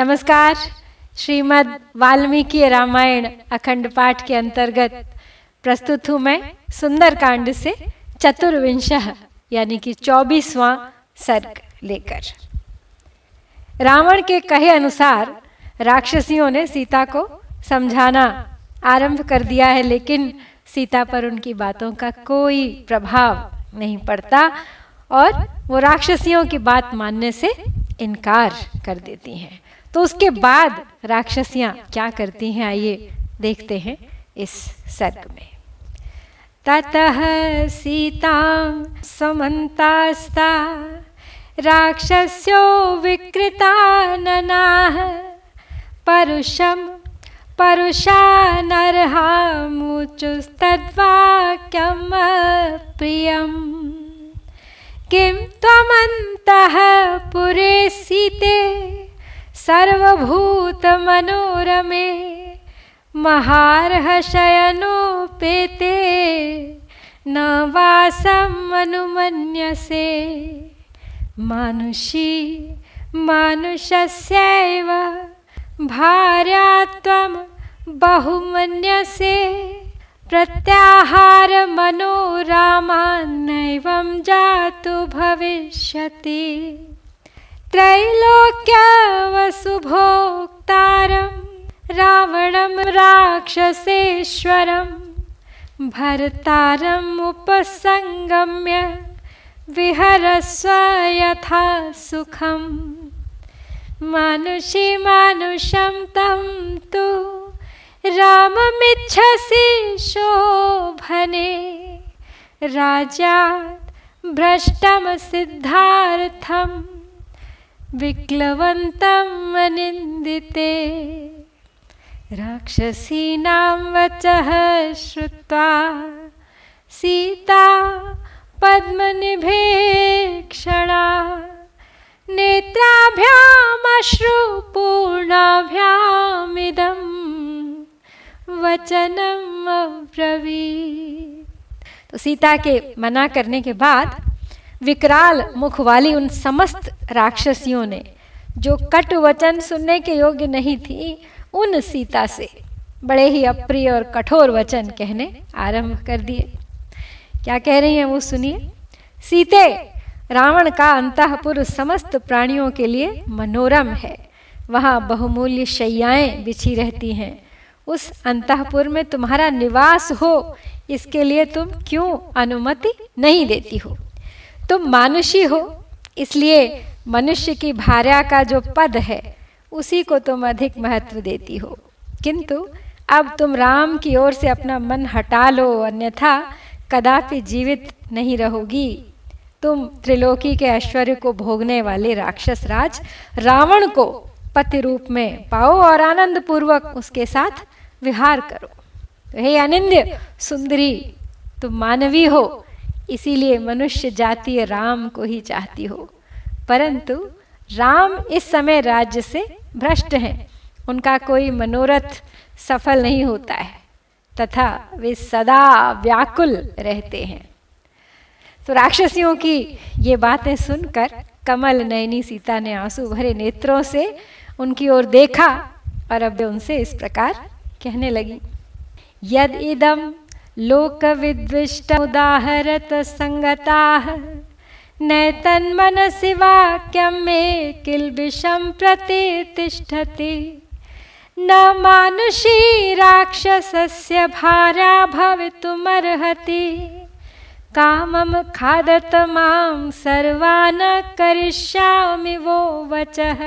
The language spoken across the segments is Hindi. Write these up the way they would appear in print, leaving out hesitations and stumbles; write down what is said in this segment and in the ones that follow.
नमस्कार। श्रीमद् वाल्मीकि रामायण अखंड पाठ के अंतर्गत प्रस्तुत हूँ मैं सुंदरकांड से चतुर्विंशः यानी कि 24वां सर्ग लेकर। रावण के कहे अनुसार राक्षसियों ने सीता को समझाना आरंभ कर दिया है, लेकिन सीता पर उनकी बातों का कोई प्रभाव नहीं पड़ता और वो राक्षसियों की बात मानने से इनकार कर देती हैं। तो उसके बाद राक्षसियां क्या करती हैं, आइए देखते हैं इस सर्ग में। ततः सीतां समन्तास्ता राक्षस्यो विकृताननाः परुषा नरहामुचुस्तद्वाक्यम् अप्रियम्। किं त्वमन्तः पुरे सीते सर्वभूतमनोरमे महार्हशयनोपेते न वासम् अनुमन्यसे। मानुषस्यैव भार्या त्वं बहुमन्यसे प्रत्याहार मनोरामान्नैवं जातु भविष्यति। त्रैलोक्यवसुभोक्तारं रावणं राक्षसेश्वरं भर्तारम् उपसंगम्य विहरस्व यथा सुखम्। मानुषं तं तु राममिच्छसि शोभने राज्यात् भ्रष्टं सिद्धार्थं विक्लवन्तम् अनिन्दिते। राक्षसीनां वचः श्रुत्वा सीता पद्मनिभेक्षणा नेत्राभ्यामश्रुपूर्णाभ्यामिदं वचनम् अब्रवीत्। तो सीता के मना करने के बाद विकराल मुख वाली उन समस्त राक्षसियों ने, जो कटु वचन सुनने के योग्य नहीं थी, उन सीता से बड़े ही अप्रिय और कठोर वचन कहने आरंभ कर दिए। क्या कह रही हैं वो सुनिए। सीते, रावण का अंतःपुर समस्त प्राणियों के लिए मनोरम है। वहाँ बहुमूल्य शैयाएं बिछी रहती हैं। उस अंतःपुर में तुम्हारा निवास हो, इसके लिए तुम क्यों अनुमति नहीं देती हो। तुम मानुषी हो, इसलिए मनुष्य की भार्या का जो पद है उसी को तुम अधिक महत्व देती हो। किंतु अब तुम राम की ओर से अपना मन हटा लो, अन्यथा कदापि जीवित नहीं रहोगी। तुम त्रिलोकी के ऐश्वर्य को भोगने वाले राक्षस राज रावण को पति रूप में पाओ और आनंद पूर्वक उसके साथ विहार करो। तो हे अनिंद्य सुंदरी, तुम मानवी हो, इसीलिए मनुष्य जातीय राम को ही चाहती हो। परंतु राम इस समय राज्य से भ्रष्ट हैं, उनका कोई मनोरथ सफल नहीं होता है तथा वे सदा व्याकुल रहते हैं। तो राक्षसियों की ये बातें सुनकर कमल नयनी सीता ने आंसू भरे नेत्रों से उनकी ओर देखा और अब उनसे इस प्रकार कहने लगी। यद इदं लोकविद्विष्ट उदाहरत संगताः नैतन्मनसि वाक्यं मे किल्बिषं प्रतितिष्ठति। न मानुषी राक्षसस्य भार्या भवितुमर्हति। कामं खादत मां सर्वान् करिष्यामि वो वचः।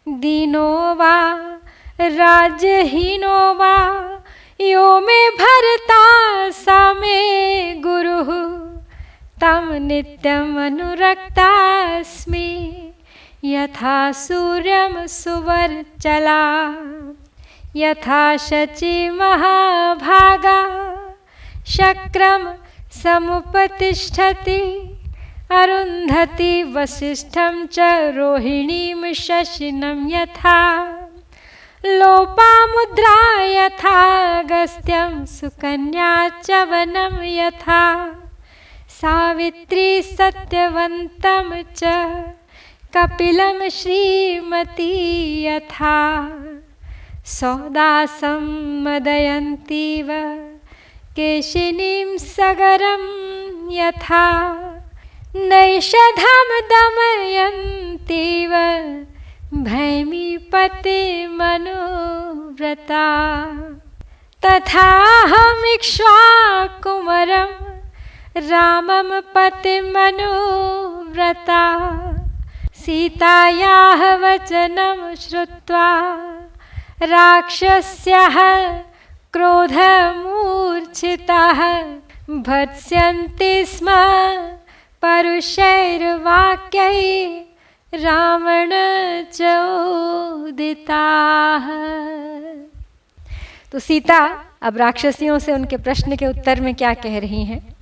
दीनो वा राज्यहीनो वा यो मे भर्ता स मे गुरुः तं नित्यम् अनुरक्तास्मि यथा सूर्यं सुवर्चला यथा शची महाभागा शक्रं समुपतिष्ठति अरुन्धति वसिष्ठं च रोहिणीं शशिनं यथा लोपामुद्रा यथा अगस्त्यं सुकन्या च वनं यथा सावित्री सत्यवन्तं च कपिलं श्रीमती यथा सौदासं मदयन्तीव केशिनीं सगरं यथा नैषधं दमयन्तीव भैमीपते मनोव्रता तथाहमिक्ष्वाकुमरं रामं पतिमनोव्रता सीतायाः वचनं श्रुत्वा राक्षस्यः क्रोधमूर्छिताः भत्स्यन्ति स्म परुषैर्वाक्यैः रावणचोदिताः। तो सीता अब राक्षसियों से उनके प्रश्न के उत्तर में क्या कह रही हैं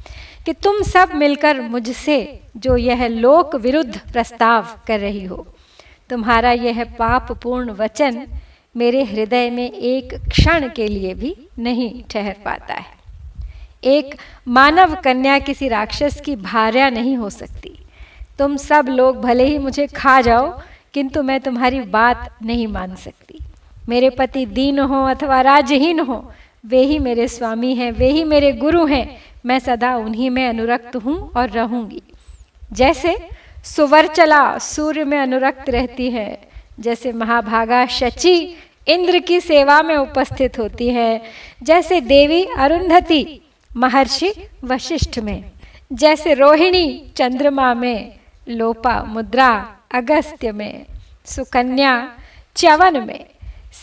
कि तुम सब मिलकर मुझसे जो यह लोक विरुद्ध प्रस्ताव कर रही हो, तुम्हारा यह पापपूर्ण वचन मेरे हृदय में एक क्षण के लिए भी नहीं ठहर पाता है। एक मानव कन्या किसी राक्षस की भार्या नहीं हो सकती। तुम सब लोग भले ही मुझे खा जाओ, किंतु मैं तुम्हारी बात नहीं मान सकती। मेरे पति दीन हो अथवा राज्यहीन हो, वे ही मेरे स्वामी हैं, वे ही मेरे गुरु हैं। मैं सदा उन्हीं में अनुरक्त हूँ और रहूँगी। जैसे सुवर्चला सूर्य में अनुरक्त रहती है, जैसे महाभागा शची इंद्र की सेवा में उपस्थित होती है, जैसे देवी अरुंधति महर्षि वशिष्ठ में, जैसे रोहिणी चंद्रमा में, लोपा मुद्रा अगस्त्य में, सुकन्या च्यवन में,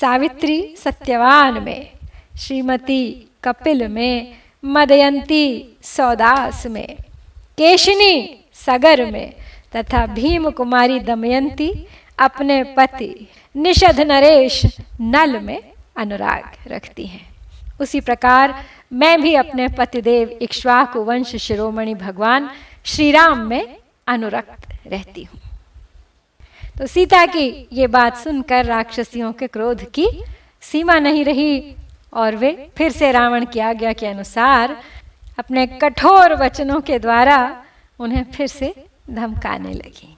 सावित्री सत्यवान में, श्रीमती कपिल में, मदयंती सौदास में, केशिनी सगर में तथा भीम कुमारी दमयंती अपने पति निषध नरेश नल में अनुराग रखती हैं। उसी प्रकार मैं भी अपने पतिदेव इक्ष्वाकु वंश शिरोमणि भगवान श्री राम में अनुरक्त रहती हूँ। तो सीता की ये बात सुनकर राक्षसियों के क्रोध की सीमा नहीं रही और वे फिर से रावण की आज्ञा के अनुसार अपने कठोर वचनों के द्वारा उन्हें फिर से धमकाने लगी।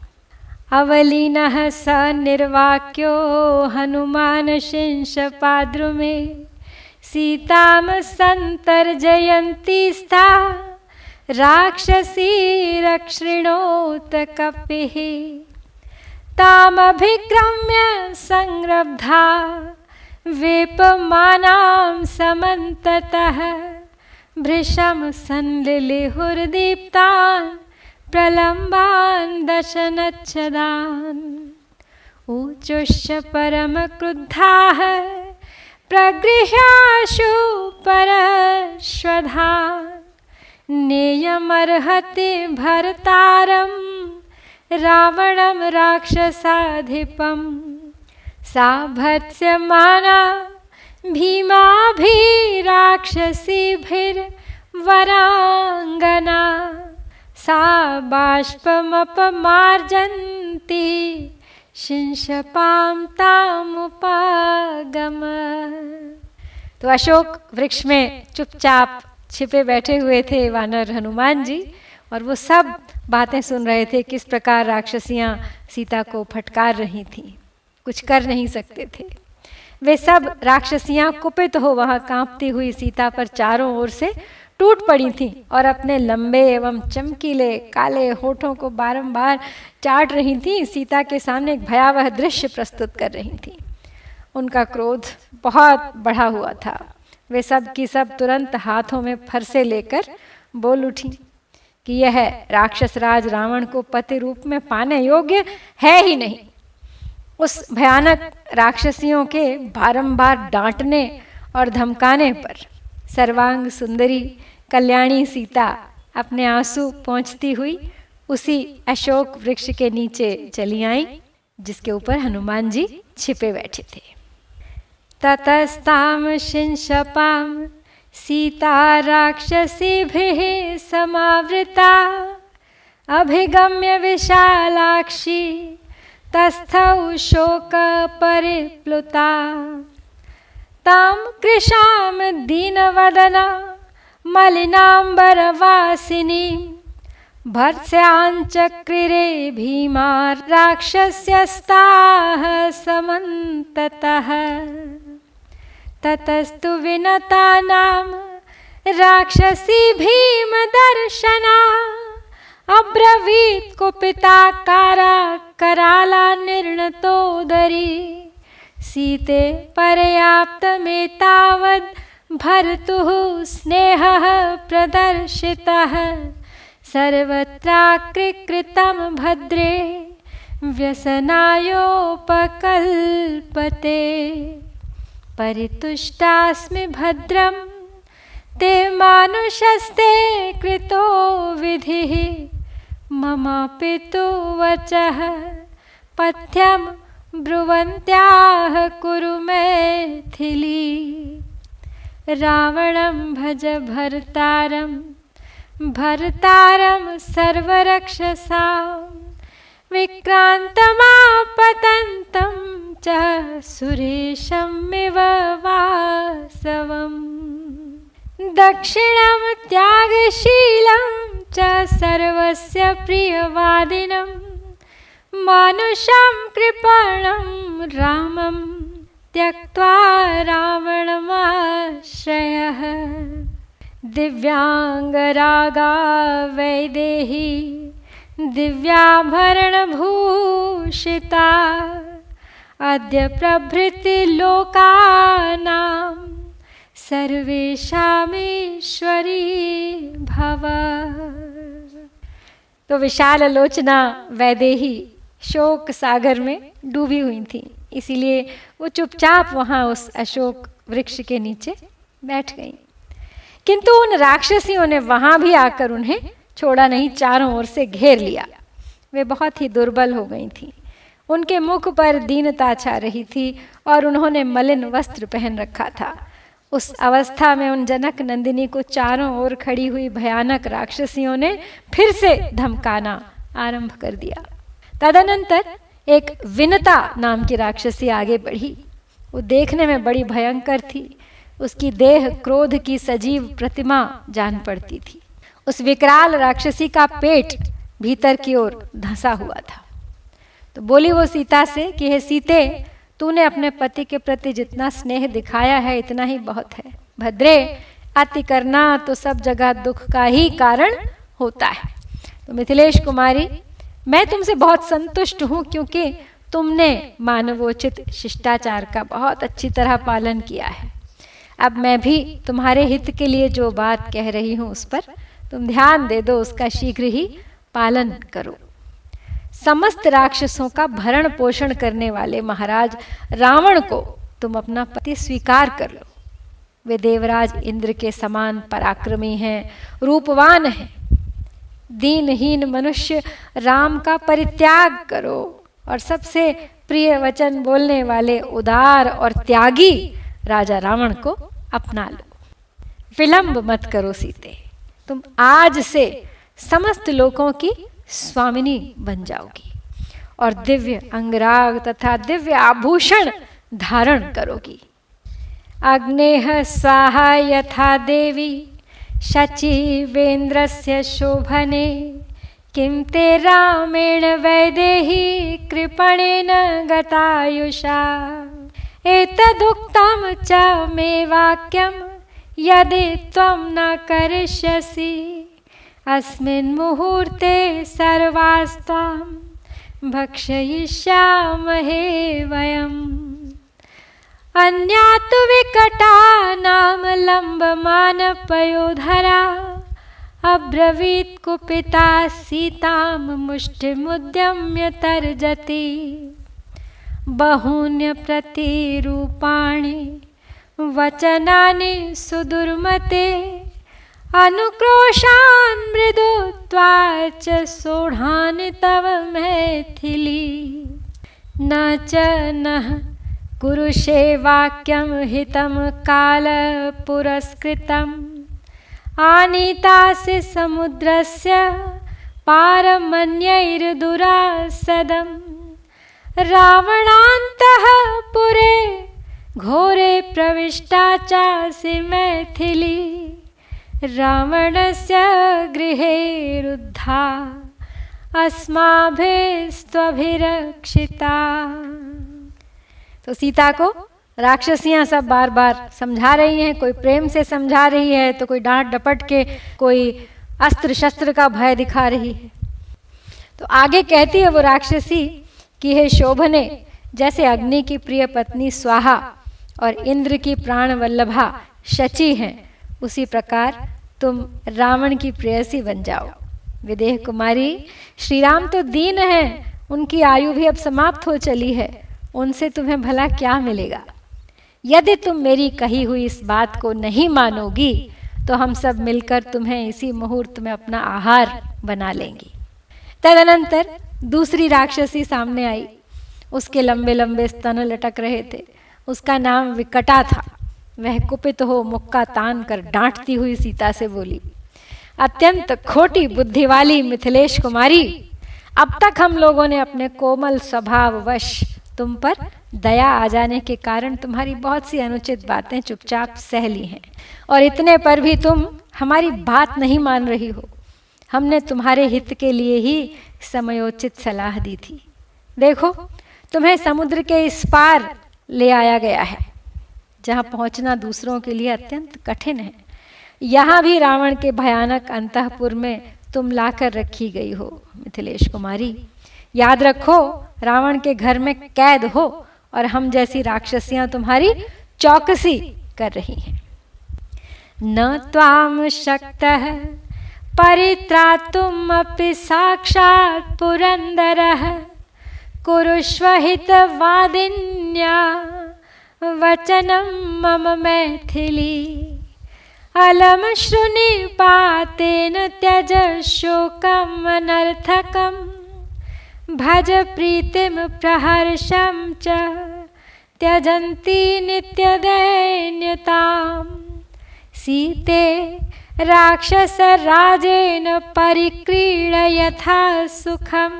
अवलीनः स निर्वाक्यो हनुमान शिंशपाद्रुमे सीतां संतर्जयन्ती स्था राक्षसी रक्षिणोत कपिः तामभिक्रम्य संरब्धा वेपमानां समन्ततः भृशं संलिलिहुर्दीप्तान् प्रलम्बान् दशनच्छदान् ऊचुश्च परमक्रुद्धाः प्रगृह्याशु परश्वधान् नेयमर्हति भर्तारं रावणं राक्षसाधिपं सा भत्स्यमाना भीमाभिराक्षसीभिर्वराङ्गना सा बाष्पमपमार्जन्ति शिंशपां तामुपागम। तो अशोक वृक्ष में चुपचाप छिपे बैठे हुए थे वानर हनुमान जी, और वो सब बातें सुन रहे थे, किस प्रकार राक्षसियां सीता को फटकार रही थीं, कुछ कर नहीं सकते थे। वे सब राक्षसियां कुपित हो वहां कांपती हुई सीता पर चारों ओर से टूट पड़ी थीं और अपने लंबे एवं चमकीले काले होठों को बारंबार चाट रही थीं, सीता के सामने एक भयावह दृश्य प्रस्तुत कर रही थीं। उनका क्रोध बहुत बढ़ा हुआ था। वे सब की सब तुरंत हाथों में फरसे लेकर बोल उठी कि यह राक्षस राज रावण को पति रूप में पाने योग्य है ही नहीं। उस भयानक राक्षसियों के बारंबार डांटने और धमकाने पर सर्वांग सुंदरी कल्याणी सीता अपने आंसू पोंछती हुई उसी अशोक वृक्ष के नीचे चली आई जिसके ऊपर हनुमान जी छिपे बैठे थे। ततस्ताम शिंशपाम सीता राक्षसीभिः समावृता अभिगम्य विशालाक्षी तस्थौ शोक परिप्लुता तां कृशां दीनवदना मलिनांबरवासिनी भर्त्स्याञ्चक्रिरे भीमा राक्षस्यस्ताः समन्ततः। ततस्तु विनता नाम राक्षसी भीमदर्शना। अब्रवीत् कुपिताकारा कराला निर्णतोदरी। सीते पर्याप्तमेतावद् भर्तुः स्नेहः प्रदर्शितः। सर्वत्राकृकृतं भद्रे व्यसनायोपकल्पते। परितुष्टास्मि भद्रं ते मानुषस्ते कृतो विधिः। ममापि तु वचः पथ्यं ब्रुवन्त्याः कुरु मैथिली। रावणं भज भर्तारं सर्वरक्षसां। विक्रान्तमापतन्तं च सुरेशमिव वासवम्। दक्षिणं त्यागशीलं च सर्वस्य प्रियवादिनं। मानुषं कृपणं रामं त्यक्त्वा रावणमाश्रयः। दिव्याङ्गरागा वैदेही दिव्याभरणभूषिता। अद्य प्रभृति लोकानां सर्वेषामीश्वरी भव। तो विशाल लोचना वैदेही शोक सागर में डूबी हुई थी, इसीलिए वो चुपचाप वहाँ उस अशोक वृक्ष के नीचे बैठ गई। किंतु उन राक्षसियों ने वहाँ भी आकर उन्हें छोड़ा नहीं, चारों ओर से घेर लिया। वे बहुत ही दुर्बल हो गई थीं। उनके मुख पर दीनता छा रही थी और उन्होंने मलिन वस्त्र पहन रखा था। उस अवस्था में उन जनक नंदिनी को चारों ओर खड़ी हुई भयानक राक्षसियों ने फिर से धमकाना आरंभ कर दिया। तदनंतर एक विनता नाम की राक्षसी आगे बढ़ी। वो देखने में बड़ी भयंकर थी। उसकी देह क्रोध की सजीव प्रतिमा जान पड़ती थी। उस विकराल राक्षसी का पेट भीतर की ओर धंसा हुआ था। तो बोली वो सीता से कि हे सीते, तूने अपने पति के प्रति जितना स्नेह दिखाया है इतना ही बहुत है। भद्रे, अति करना तो सब जगह दुख का ही कारण होता है। तो मिथिलेश कुमारी, मैं तुमसे बहुत संतुष्ट हूँ क्योंकि तुमने मानवोचित शिष्टाचार का बहुत अच्छी तरह पालन किया है। अब मैं भी तुम्हारे हित के लिए जो बात कह रही हूँ उस पर तुम ध्यान दे दो, उसका शीघ्र ही पालन करो। समस्त राक्षसों का भरण पोषण करने वाले महाराज रावण को तुम अपना पति स्वीकार कर लो। वे देवराज इंद्र के समान पराक्रमी हैं, रूपवान हैं। दीनहीन मनुष्य राम का परित्याग करो और सबसे प्रिय वचन बोलने वाले उदार और त्यागी राजा रावण को अपना लो। विलंब मत करो सीते, तुम आज से समस्त लोगों की स्वामिनी बन जाओगी और दिव्य अंगराग तथा दिव्य आभूषण धारण करोगी। अग्नेह स्वाहा यथा देवी शचीवेन्द्रस्य शोभने। किं ते रामेण वैदेही कृपणेन गतायुषा। एतदुक्तं च मे वाक्यं यदि त्वं न करिष्यसि। अस्मिन् मुहूर्ते सर्वास्त्वां भक्षयिष्यामहे वयम्। अन्या तु विकटा नाम लम्बमानपयोधरा। अब्रवीत् कुपिता सीतां मुष्टिमुद्यम्य तर्जति। बहून्यप्रतिरूपाणि वचनानि सुदुर्मते। अनुक्रोशान् मृदुत्वाच्च सोढानि तव मैथिली। न च नः कुरुषे वाक्यं हितं कालपुरस्कृतम्। आनीतासि समुद्रस्य पारमन्यैर्दुरासदम्। रावणान्तः पुरे घोरे प्रविष्टा चासि मैथिली। रावणस्य गृहे रुद्धा यथा अस्माभिस्त्वभिरक्षिता। तो सीता को राक्षसियां सब बार बार समझा रही हैं, कोई प्रेम से समझा रही है तो कोई डांट डपट के, कोई अस्त्र शस्त्र का भय दिखा रही है। तो आगे कहती है वो राक्षसी कि हे शोभने, जैसे अग्नि की प्रिय पत्नी स्वाहा और इंद्र की प्राण वल्लभा शची हैं, उसी प्रकार तुम रावण की प्रेयसी बन जाओ। विदेह कुमारी, श्री राम तो दीन हैं, उनकी आयु भी अब समाप्त हो चली है, उनसे तुम्हें भला क्या मिलेगा। यदि तुम मेरी कही हुई इस बात को नहीं मानोगी तो हम सब मिलकर तुम्हें इसी मुहूर्त में अपना आहार बना लेंगी। तदनंतर दूसरी राक्षसी सामने आई, उसके लंबे लंबे स्तन लटक रहे थे, उसका नाम विकटा था। वह कुपित हो मुक्का तान कर डांटती हुई सीता से बोली, अत्यंत खोटी बुद्धि वाली मिथिलेश कुमारी, अब तक हम लोगों ने अपने कोमल स्वभाव वश तुम पर दया आ जाने के कारण तुम्हारी बहुत सी अनुचित बातें चुपचाप सह ली हैं, और इतने पर भी तुम हमारी बात नहीं मान रही हो। हमने तुम्हारे हित के लिए ही समयोचित सलाह दी थी। देखो, तुम्हें समुद्र के इस पार ले आया गया है, जहाँ पहुँचना दूसरों के लिए अत्यंत कठिन है। यहाँ भी रावण के भयानक अंतःपुर में तुम लाकर रखी गई हो। मिथिलेश कुमारी, याद रखो, रावण के घर में कैद हो और हम जैसी राक्षसियां तुम्हारी चौकसी कर रही हैं। न त्वाम शक्तः परित्रातुम अपि साक्षात् पुरंदरः, कुरुष्व हितवादिन्या वचनं मम मैथिली। अलम श्रुनिपातेन त्यज शोकम अनर्थकम, भज प्रीतिम प्रहर्षम च त्यजन्ति नित्यदैन्यताम्। सीते राक्षसराजेन परिक्रीड यथा सुखम,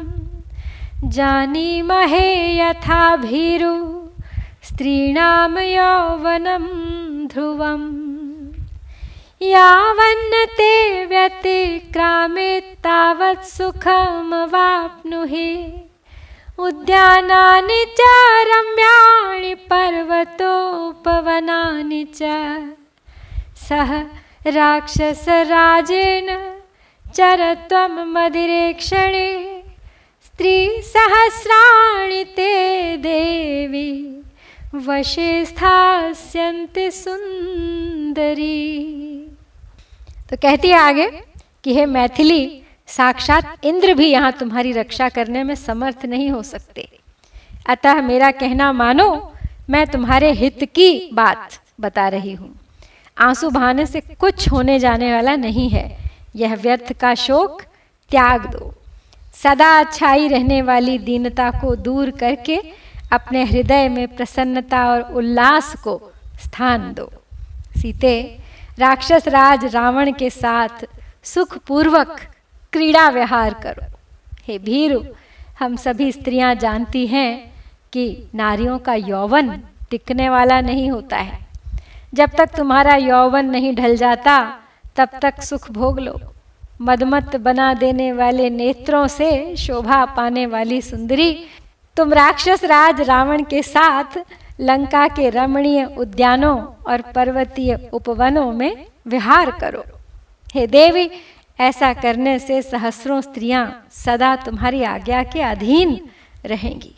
जानीमहे यथा भीरु स्त्रीणां यौवनं ध्रुवम्। यावन्न ते व्यतिक्रामे तावत् सुखमवाप्नुहि, उद्यानानि च रम्याणि पर्वतोपवनानि च। सह राक्षसराजेन चरत्वं मदिरेक्षणे, स्त्रीसहस्राणि ते देवी वशे स्थास्यन्ति सुंदरी। तो कहती है आगे कि हे मैथिली, साक्षात इंद्र भी यहाँ तुम्हारी रक्षा करने में समर्थ नहीं हो सकते, अतः मेरा कहना मानो, मैं तुम्हारे हित की बात बता रही हूँ। आंसू बहाने से कुछ होने जाने वाला नहीं है, यह व्यर्थ का शोक त्याग दो। सदा छाई रहने वाली दीनता को दूर करके अपने हृदय में प्रसन्नता और उल्लास को स्थान दो। सीते, राक्षस राज रावण के साथ सुखपूर्वक क्रीड़ा विहार करो। हे भीरु, हम सभी स्त्रियां जानती हैं कि नारियों का यौवन टिकने वाला नहीं होता है। जब तक तुम्हारा यौवन नहीं ढल जाता तब तक सुख भोग लो। मदमत बना देने वाले नेत्रों से शोभा पाने वाली सुंदरी, तुम राक्षस राज रावण के साथ लंका के रमणीय उद्यानों और पर्वतीय उपवनों में विहार करो। हे देवी, ऐसा करने से सहस्रों स्त्रियां सदा तुम्हारी आज्ञा के अधीन रहेंगी।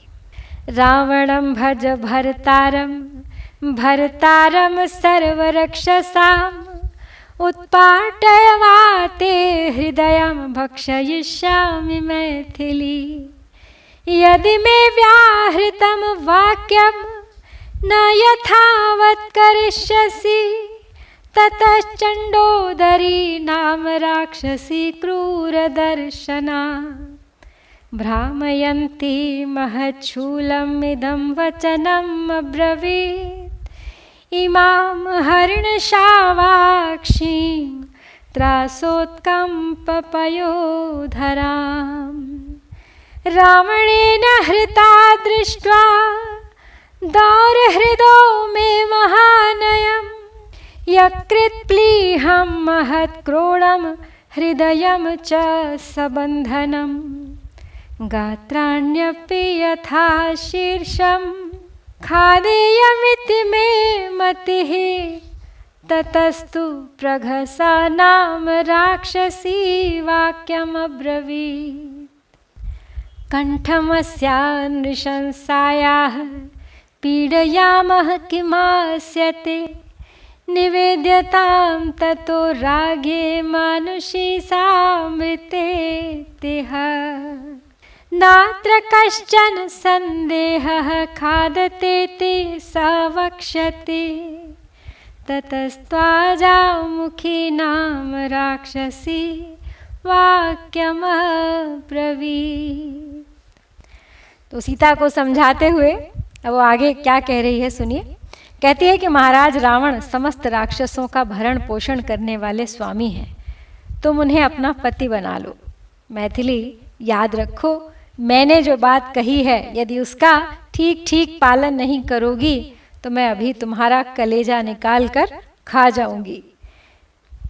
रावणं भज भरतारम, भरतारम सर्वरक्षसाम्, उत्पाटयवाते हृदयं भक्षयिष्यामि मैथिली। यदि मे व्याहृतं वाक्यं न यथावत् करिष्यसि, ततश्चण्डोदरी नाम राक्षसी क्रूरदर्शना। भ्रामयन्ती महच्छूलम् इदं वचनम् अब्रवीत्, इमां हरिणशावाक्षीं त्रासोत्कम्पपयोधराम्। रावणेन हृता दृष्ट्वा दौर्हृदो मे महानयम्, यकृत्प्लीहं महत्क्रोडं हृदयं च सबन्धनं गात्राण्यपि यथा शीर्षं खादेयमिति मे मतिः ततस्तु प्रघसानां राक्षसी वाक्यमब्रवीत् कण्ठमस्या नृशंसायाः पीडयामः किमास्यते निवेद्यतां ततो रागे मानुषी सामृतेतिह नात्र कश्चन सन्देहः खादतेति स वक्ष्यति ततस्त्वाजामुखीनां राक्षसी वाक्यमब्रवीत्। तो सीता को समझाते हुए अब वो आगे क्या कह रही है सुनिए। कहती है कि महाराज रावण समस्त राक्षसों का भरण पोषण करने वाले स्वामी हैं, तुम उन्हें अपना पति बना लो। मैथिली याद रखो, मैंने जो बात कही है यदि उसका ठीक ठीक पालन नहीं करोगी तो मैं अभी तुम्हारा कलेजा निकाल कर खा जाऊंगी।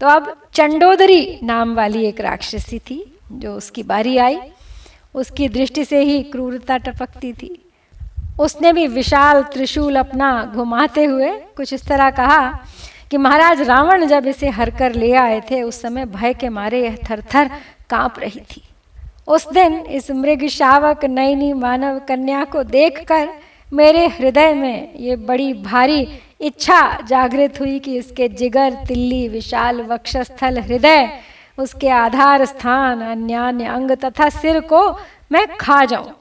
तो अब चंडोदरी नाम वाली एक राक्षसी थी, जो उसकी बारी आई, उसकी दृष्टि से ही क्रूरता टपकती थी। उसने भी विशाल त्रिशूल अपना घुमाते हुए कुछ इस तरह कहा कि महाराज रावण जब इसे हर कर ले आए थे उस समय भय के मारे यह थरथर कांप रही थी। उस दिन इस मृग शावक नयनी मानव कन्या को देखकर मेरे हृदय में ये बड़ी भारी इच्छा जागृत हुई कि इसके जिगर, तिल्ली, विशाल वक्षस्थल, हृदय, उसके आधार स्थान, अन्यान्य अंग तथा सिर को मैं खा जाऊं।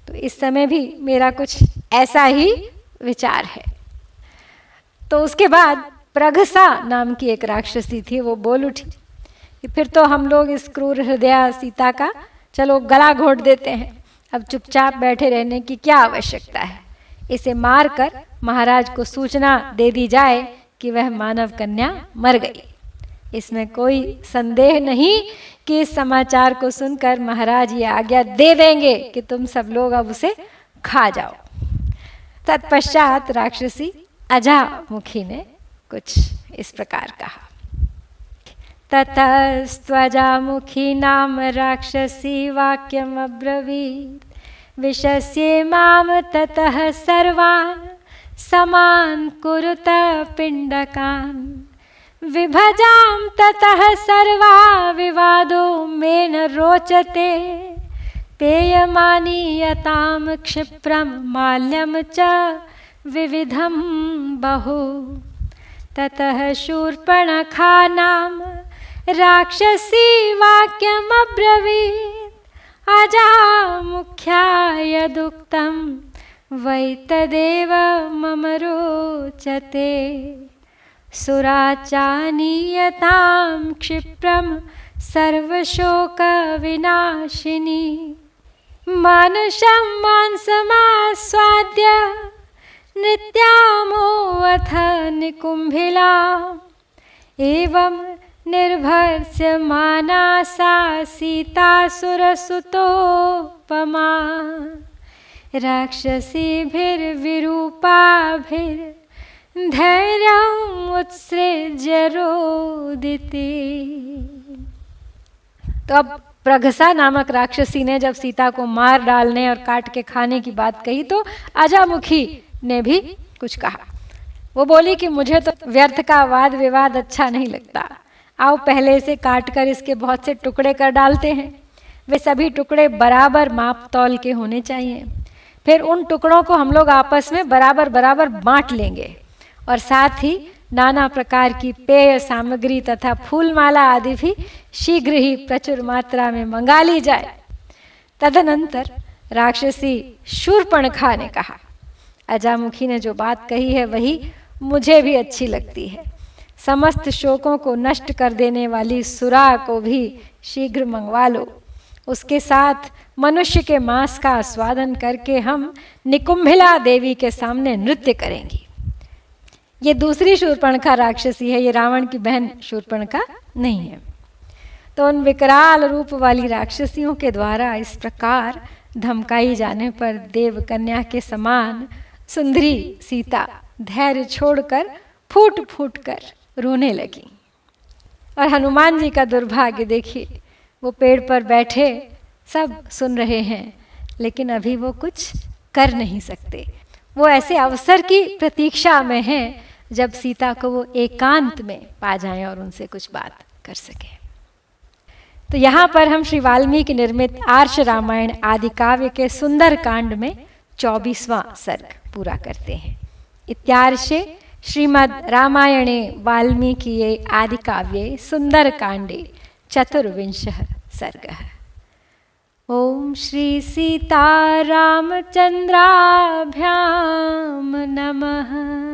तो इस समय भी मेरा कुछ ऐसा ही विचार है। तो उसके बाद प्रघसा नाम की एक राक्षसी थी, वो बोल उठी कि फिर तो हम लोग इस क्रूर हृदय सीता का चलो गला घोट देते हैं, अब चुपचाप बैठे रहने की क्या आवश्यकता है। इसे मारकर महाराज को सूचना दे दी जाए कि वह मानव कन्या मर गई। इसमें कोई संदेह नहीं कि इस समाचार को सुनकर महाराज ये आज्ञा दे देंगे कि तुम सब लोग अब उसे खा जाओ। तत्पश्चात राक्षसी अजामुखी ने कुछ इस प्रकार कहा। ततस्त्वजामुखी नाम राक्षसी वाक्यमब्रवीत् विशस्ये मां ततः सर्वान् समान् कुरुत पिण्डकान् विभजां ततः सर्वा विवादो मे न रोचते पेयमानीयतां क्षिप्रं माल्यं च विविधं बहु ततः शूर्पणखा नाम राक्षसी वाक्यमब्रवीत् अजामुख्याय दुक्तं वै तदेव मम रोचते सुराचानीयतां क्षिप्रं सर्वशोकविनाशिनी मानुषं मांसमास्वाद्य नृत्यामोऽथ निकुम्भिला एवं निर्भर्स्यमाना सा सीतासुरसुतोपमा राक्षसीभिर्विरूपाभिर्धैर्यम् उत्सृज्य रोदिति। तो अब प्रघसा नामक राक्षसी ने जब सीता को मार डालने और काट के खाने की बात कही तो अजामुखी ने भी कुछ कहा। वो बोली कि मुझे तो व्यर्थ का वाद विवाद अच्छा नहीं लगता, आओ पहले से काट कर इसके बहुत से टुकड़े कर डालते हैं। वे सभी टुकड़े बराबर माप तौल के होने चाहिए। फिर उन टुकड़ों को हम लोग आपस में बराबर बराबर बांट लेंगे और साथ ही नाना प्रकार की पेय सामग्री तथा फूलमाला आदि भी शीघ्र ही प्रचुर मात्रा में मंगा ली जाए। तदनंतर राक्षसी शूर्पणखा ने कहा, अजामुखी ने जो बात कही है वही मुझे भी अच्छी लगती है। समस्त शोकों को नष्ट कर देने वाली सुरा को भी शीघ्र मंगवा लो। उसके साथ मनुष्य के मांस का आस्वादन करके हम निकुंभिला देवी के सामने नृत्य करेंगी। ये दूसरी शूर्पणखा राक्षसी है, ये रावण की बहन शूर्पणखा नहीं है। तो उन विकराल रूप वाली राक्षसियों के द्वारा इस प्रकार धमकाई जाने पर देव कन्या के समान सुंदरी सीता धैर्य छोड़कर फूट फूट कर रोने लगी। और हनुमान जी का दुर्भाग्य देखिए, वो पेड़ पर बैठे सब सुन रहे हैं, लेकिन अभी वो कुछ कर नहीं सकते। वो ऐसे अवसर की प्रतीक्षा में हैं जब सीता को वो एकांत में पा जाएं और उनसे कुछ बात कर सकें। तो यहाँ पर हम श्री वाल्मीकि निर्मित आर्ष रामायण आदि काव्य के सुंदर कांड में 24वां सर्ग पूरा करते हैं। इत्यार्षे श्रीमद् रामायणे वाल्मीकिये आदि काव्ये सुंदर कांडे 24वां सर्गः। ओम श्री सीता रामचंद्राभ्याम नमः।